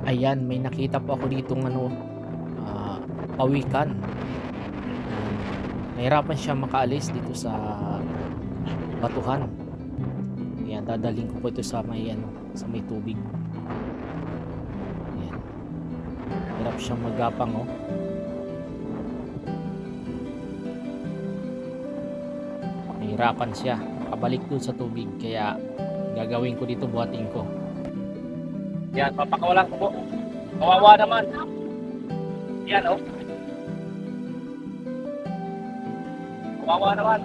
Ayan, may nakita po ako ditong pawikan. Nahirapan siya makaalis dito sa batuhan. Ayan, dadalhin ko po ito sa may sa may tubig. Ayan. Hirap siyang maggapang, oh. Nahirapan siya makabalik doon sa tubig, kaya gagawin ko dito, buhatin ko. Yan, papakawalan ko po. Kawawa naman. Yan, oh. Kawawa naman.